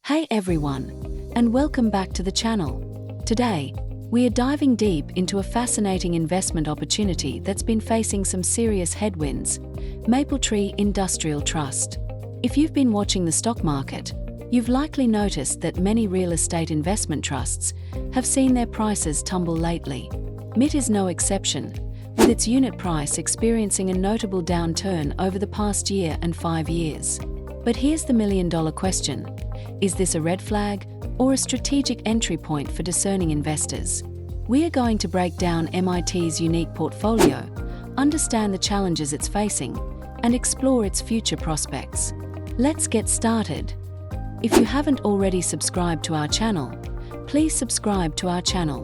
Hey everyone, and welcome back to the channel. Today, we are diving deep into a fascinating investment opportunity that's been facing some serious headwinds: Mapletree Industrial Trust. If you've been watching the stock market, you've likely noticed that many real estate investment trusts have seen their prices tumble lately. MIT is no exception, with its unit price experiencing a notable downturn over the past year and 5 years. But here's the million-dollar question: is this a red flag or a strategic entry point for discerning investors? We are going to break down MIT's unique portfolio, understand the challenges it's facing, and explore its future prospects. Let's get started. If you haven't already subscribed to our channel, please subscribe to our channel.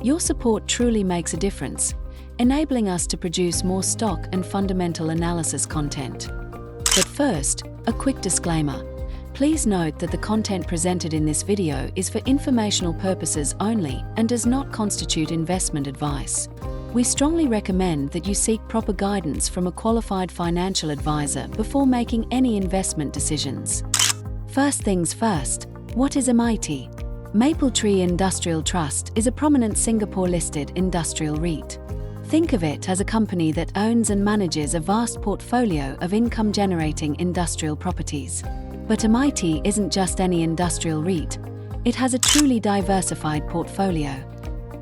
Your support truly makes a difference, enabling us to produce more stock and fundamental analysis content. But first, a quick disclaimer. Please note that the content presented in this video is for informational purposes only and does not constitute investment advice. We strongly recommend that you seek proper guidance from a qualified financial advisor before making any investment decisions. First things first, what is MIT? Mapletree Industrial Trust is a prominent Singapore-listed industrial REIT. Think of it as a company that owns and manages a vast portfolio of income-generating industrial properties. But MIT isn't just any industrial REIT, it has a truly diversified portfolio.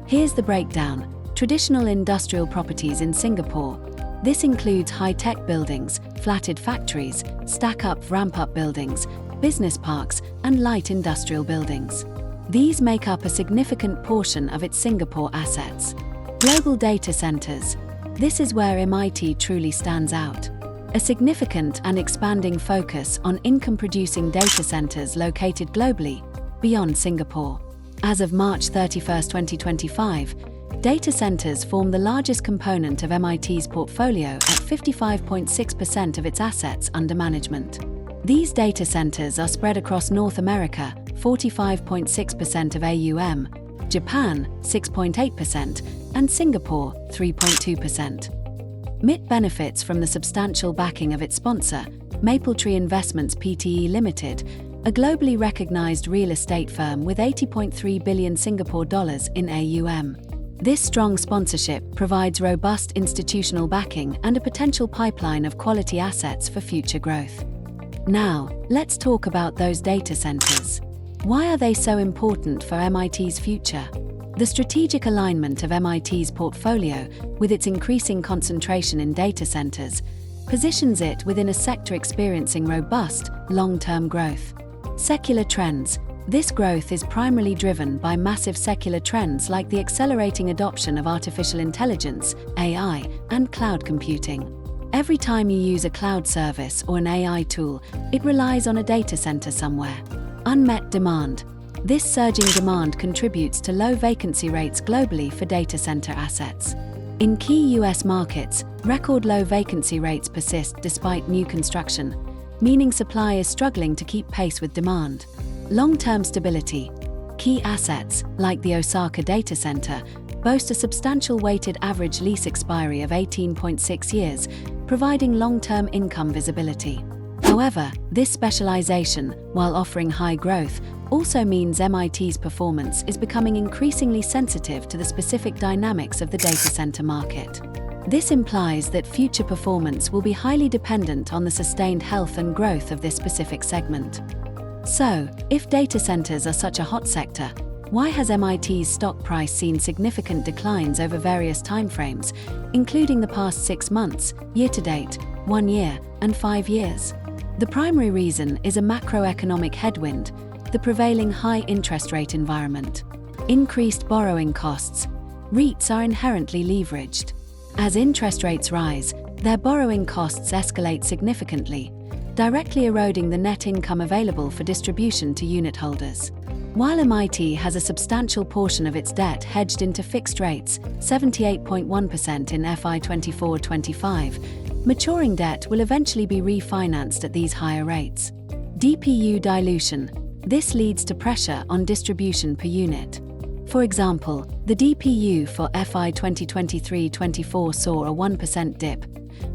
Here's the breakdown: traditional industrial properties in Singapore. This includes high-tech buildings, flatted factories, stack-up ramp-up buildings, business parks, and light industrial buildings. These make up a significant portion of its Singapore assets. Global data centers. This is where MIT truly stands out. A significant and expanding focus on income-producing data centers located globally, beyond Singapore. As of March 31, 2025, data centers form the largest component of MIT's portfolio at 55.6% of its assets under management. These data centers are spread across North America, 45.6% of AUM, Japan, 6.8%, and Singapore, 3.2%. MIT benefits from the substantial backing of its sponsor, Mapletree Investments Pte. Limited, a globally recognized real estate firm with 80.3 billion Singapore dollars in AUM. This strong sponsorship provides robust institutional backing and a potential pipeline of quality assets for future growth. Now, let's talk about those data centers. Why are they so important for MIT's future? The strategic alignment of MIT's portfolio, with its increasing concentration in data centers, positions it within a sector experiencing robust, long-term growth. Secular trends. This growth is primarily driven by massive secular trends like the accelerating adoption of artificial intelligence, AI, and cloud computing. Every time you use a cloud service or an AI tool, it relies on a data center somewhere. Unmet demand. This surging demand contributes to low vacancy rates globally for data center assets. In key US markets, record low vacancy rates persist despite new construction, meaning supply is struggling to keep pace with demand. Long-term stability. Key assets, like the Osaka data center, boast a substantial weighted average lease expiry of 18.6 years, providing long-term income visibility. However, this specialization, while offering high growth, also means MIT's performance is becoming increasingly sensitive to the specific dynamics of the data center market. This implies that future performance will be highly dependent on the sustained health and growth of this specific segment. So, if data centers are such a hot sector, why has MIT's stock price seen significant declines over various timeframes, including the past 6 months, year-to-date, 1 year, and 5 years? The primary reason is a macroeconomic headwind: the prevailing high interest rate environment. Increased borrowing costs. REITs are inherently leveraged. As interest rates rise, their borrowing costs escalate significantly, directly eroding the net income available for distribution to unit holders. While MIT has a substantial portion of its debt hedged into fixed rates, 78.1% in FY 24-25, maturing debt will eventually be refinanced at these higher rates. DPU dilution. This leads to pressure on distribution per unit. For example, the DPU for FY 2023-24 saw a 1% dip,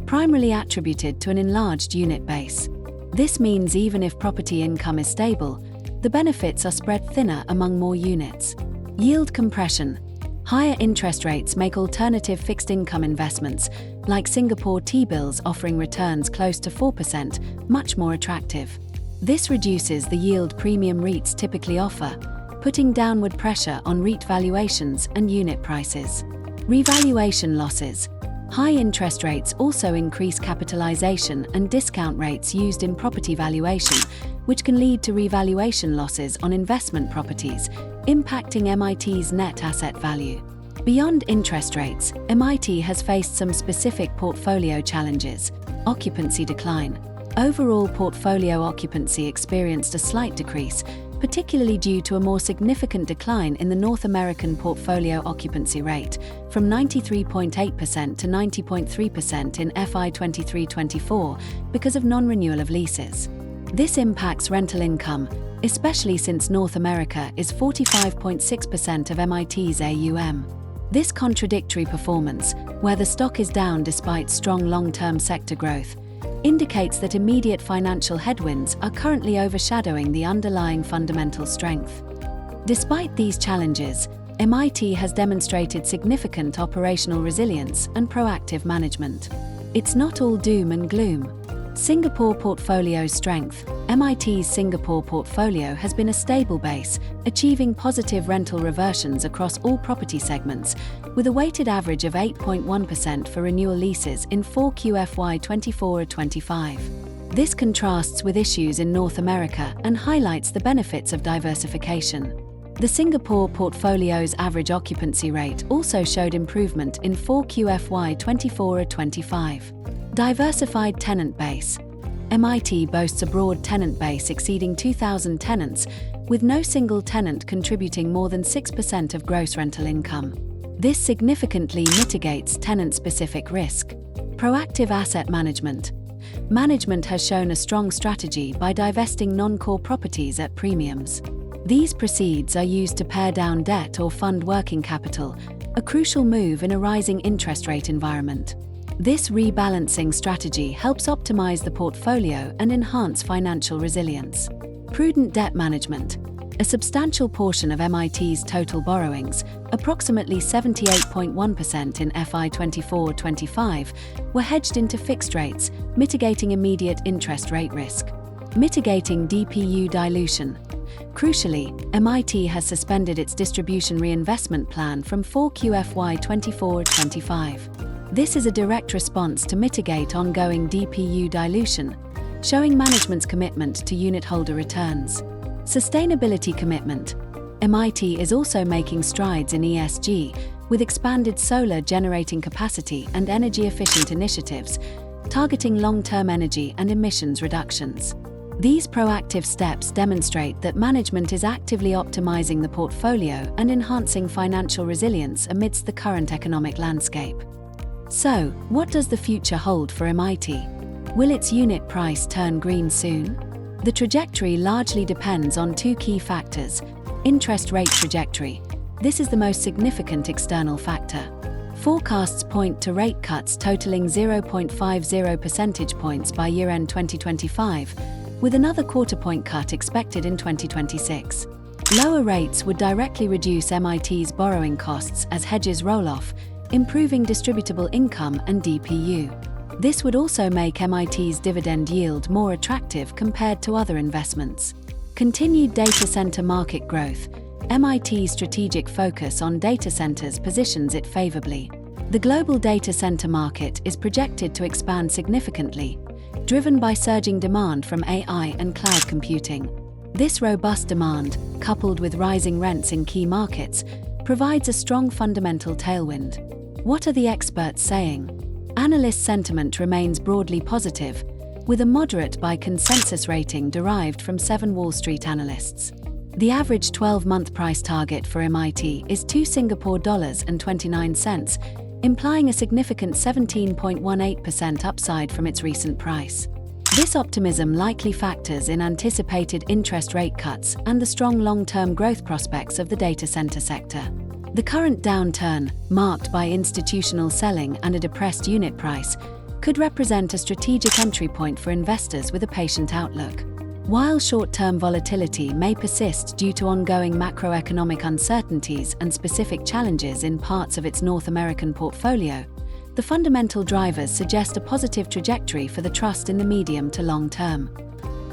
primarily attributed to an enlarged unit base. This means even if property income is stable, the benefits are spread thinner among more units. Yield compression. Higher interest rates make alternative fixed income investments, like Singapore T-bills offering returns close to 4%, much more attractive. This reduces the yield premium REITs typically offer, putting downward pressure on REIT valuations and unit prices. Revaluation losses. High interest rates also increase capitalization and discount rates used in property valuation, which can lead to revaluation losses on investment properties, impacting MIT's net asset value. Beyond interest rates, MIT has faced some specific portfolio challenges. Occupancy decline. Overall portfolio occupancy experienced a slight decrease, particularly due to a more significant decline in the North American portfolio occupancy rate, from 93.8% to 90.3% in FY 23-24 because of non-renewal of leases. This impacts rental income, especially since North America is 45.6% of MIT's AUM. This contradictory performance, where the stock is down despite strong long-term sector growth, indicates that immediate financial headwinds are currently overshadowing the underlying fundamental strength. Despite these challenges, MIT has demonstrated significant operational resilience and proactive management. It's not all doom and gloom. Singapore portfolio strength. MIT's Singapore portfolio has been a stable base, achieving positive rental reversions across all property segments, with a weighted average of 8.1% for renewal leases in 4Q FY 24-25. This contrasts with issues in North America and highlights the benefits of diversification. The Singapore portfolio's average occupancy rate also showed improvement in 4Q FY 24-25. Diversified tenant base. MIT boasts a broad tenant base exceeding 2,000 tenants, with no single tenant contributing more than 6% of gross rental income. This significantly mitigates tenant-specific risk. Proactive asset management. Management has shown a strong strategy by divesting non-core properties at premiums. These proceeds are used to pare down debt or fund working capital, a crucial move in a rising interest rate environment. This rebalancing strategy helps optimize the portfolio and enhance financial resilience. Prudent debt management. A substantial portion of MIT's total borrowings, approximately 78.1% in FY 24-25, were hedged into fixed rates, mitigating immediate interest rate risk. Mitigating DPU dilution. Crucially, MIT has suspended its distribution reinvestment plan from 4Q FY 24-25. This is a direct response to mitigate ongoing DPU dilution, showing management's commitment to unitholder returns. Sustainability commitment. MIT is also making strides in ESG, with expanded solar generating capacity and energy-efficient initiatives, targeting long-term energy and emissions reductions. These proactive steps demonstrate that management is actively optimizing the portfolio and enhancing financial resilience amidst the current economic landscape. So, what does the future hold for MIT? Will its unit price turn green soon? The trajectory largely depends on two key factors. Interest rate trajectory. This is the most significant external factor. Forecasts point to rate cuts totaling 0.50 percentage points by year-end 2025, with another quarter-point cut expected in 2026. Lower rates would directly reduce MIT's borrowing costs as hedges roll off, improving distributable income and DPU. This would also make MIT's dividend yield more attractive compared to other investments. Continued data center market growth. MIT's strategic focus on data centers positions it favorably. The global data center market is projected to expand significantly, driven by surging demand from AI and cloud computing. This robust demand, coupled with rising rents in key markets, provides a strong fundamental tailwind. What are the experts saying? Analyst sentiment remains broadly positive, with a moderate by consensus rating derived from 7 Wall Street analysts. The average 12-month price target for MIT is $2.29, implying a significant 17.18% upside from its recent price. This optimism likely factors in anticipated interest rate cuts and the strong long-term growth prospects of the data center sector. The current downturn, marked by institutional selling and a depressed unit price, could represent a strategic entry point for investors with a patient outlook. While short-term volatility may persist due to ongoing macroeconomic uncertainties and specific challenges in parts of its North American portfolio, the fundamental drivers suggest a positive trajectory for the trust in the medium to long term.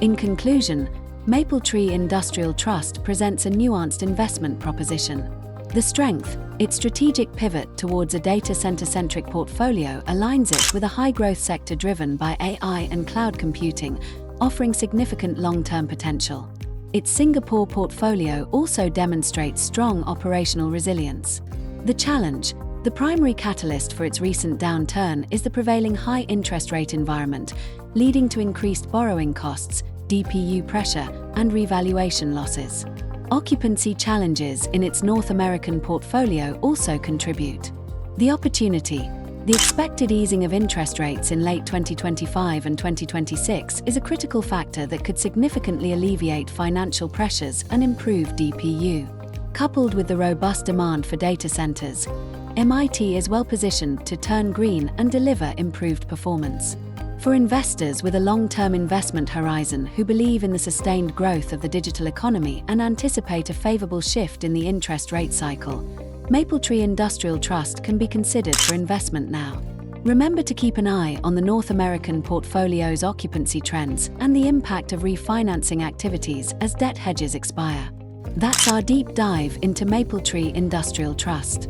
In conclusion, Mapletree Industrial Trust presents a nuanced investment proposition. The strength, its strategic pivot towards a data center-centric portfolio aligns it with a high-growth sector driven by AI and cloud computing, offering significant long-term potential. Its Singapore portfolio also demonstrates strong operational resilience. The challenge, the primary catalyst for its recent downturn, is the prevailing high interest rate environment, leading to increased borrowing costs, DPU pressure, and revaluation losses. Occupancy challenges in its North American portfolio also contribute. The opportunity, the expected easing of interest rates in late 2025 and 2026 is a critical factor that could significantly alleviate financial pressures and improve DPU. Coupled with the robust demand for data centers, MIT is well positioned to turn green and deliver improved performance. For investors with a long-term investment horizon who believe in the sustained growth of the digital economy and anticipate a favorable shift in the interest rate cycle, Mapletree Industrial Trust can be considered for investment now. Remember to keep an eye on the North American portfolio's occupancy trends and the impact of refinancing activities as debt hedges expire. That's our deep dive into Mapletree Industrial Trust.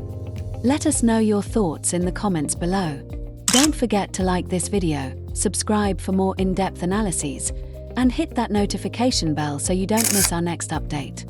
Let us know your thoughts in the comments below. Don't forget to like this video, subscribe for more in-depth analyses, and hit that notification bell so you don't miss our next update.